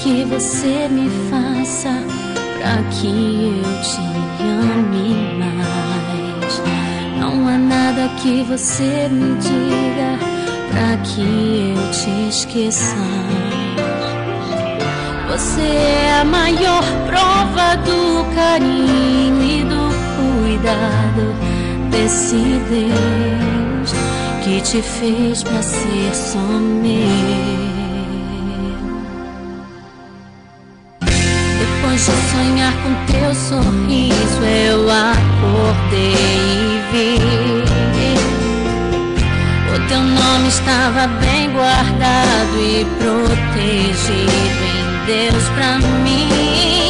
que você me faça pra que eu te ame mais. Não há nada que você me diga pra que eu te esqueça. Você é a maior prova do carinho e do cuidado desse Deus que te fez pra ser só meu. Depois de sonhar com teu sorriso, eu acordei e vi o teu nome estava bem guardado e protegido em Deus pra mim.